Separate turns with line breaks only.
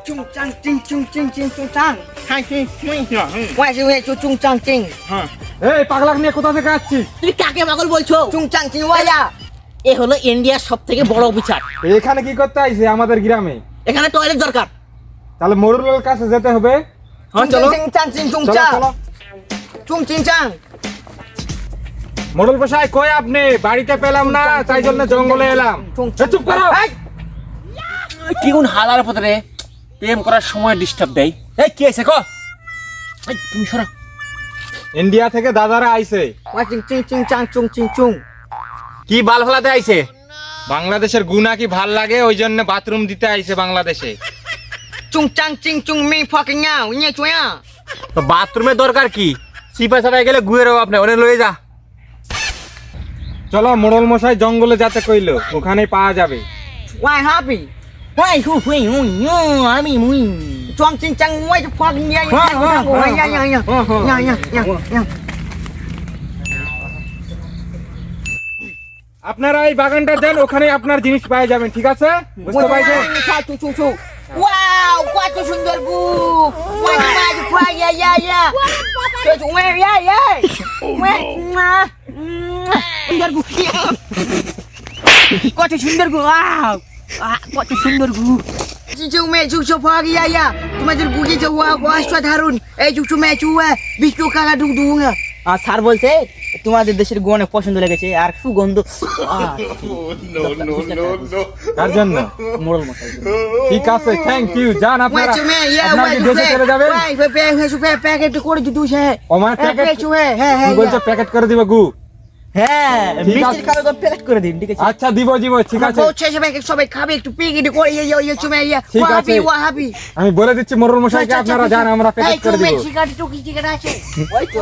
chung chang ching chung ching ching chung chang hai chi chui ওয়াই সে চু chung chang ching
হ্যাঁ এই পাগলাক নিয়ে কোথা থেকে আসছিস?
তুমি কাকে পাগল বলছো?
chung chang ching ওয়াইয়া
এ হলো ইন্ডিয়ার সবথেকে বড় অফিসার।
এখানে কি করতে আইছে আমাদের গ্রামে?
এখানে টয়লেট দরকার।
তাহলে মরুলের কাছে যেতে হবে।
হ্যাঁ চলো
chung chang ching chung
চলো
chang
চলো।
chung ching chang
মরুল মশাই কই আপনি? বাড়িতে পেলাম না, তাই জন্য জঙ্গলে এলাম। এ, চুপ করো।
কি কোন হালার পথে রে প্রেম করার সময় ডিস্টার্ব দেয়। এই কি আছে কো? এই তুমি সরা।
ইন্ডিয়া থেকে দাদারা আইছে।
ওয়াই ching ching ching chang chung ching chung
কি বাল ফলাতে আইছে?
বাংলাদেশের গুনা কি ভাল লাগে, ওই জন্য বাথরুম দিতে আইছে বাংলাদেশে।
chung chang ching chung mi fucking nhau nya chuya
তো বাথরুমের দরকার কি? সিপা ছাড়াই গেলে গুয়ে রাও আপনি, ওরে লয়ে যা।
চলো মোড়ল মশাই জঙ্গলে যেতে কইলো, ওখানে পাওয়া যাবে।
ওয়াই happy
ওই হু হুই হুই আমি মুই
chung ching chang ওয়াই fucking ya ya ya ya ya ya ya
আপনারা এই বাগানটা দেন, ওখানে আপনার জিনিস পেয়ে যাবেন, ঠিক আছে? বুঝতে পারছেন?
chu chu chu wow কত সুন্দর গু ওয়াই মাই ওয়াই ya ya ya chu ওয়াই ya ya ওয়াই সুন্দর গু কত সুন্দর গু wow কত সুন্দর গু চিচু মে চুচু ফাগি ya ya তোমাদের গুজি যে ওয়া অসাধারণ এই চুচু মে চুয়া বিষ্ণু কাকা দুদুঙ্গা
আর স্যার বলছে তোমাদের দেশের গু অনেক পছন্দ লেগেছে আর সুগন্ধ।
তার জন্য
মোড়ল মশাই
ঠিক আছে, থ্যাংক ইউ। যান আপনারা।
ওয়াই চুমে ইয়া
আপনারা
ওয়াই
কি দেশে চলে যাবেন?
ওয়াই প্যাকেট করে দিতু সে
আমার প্যাকেট
চুয়ে হ্যাঁ
কি
হ্যাঁ
বলছো? প্যাকেট করে দিব গু?
হ্যাঁ
ঠিক আছে।
মিষ্টির কাগজ প্যাকেট করে দিন, ঠিক আছে?
আচ্ছা দিব দিব, ঠিক আছে।
বহুত শেষে প্যাকেট সবাই খাবে একটু পিকেট করে ইয়া চুমে ইয়া
ঠিক আছে।
ওয়াহাবি ওয়াহাবি
আমি বলে দিচ্ছি মোড়ল মশাইকে, আপনারা যান, আমরা প্যাকেট করে দিব।
চিকেন টুকি চিকেন আছে ওই তো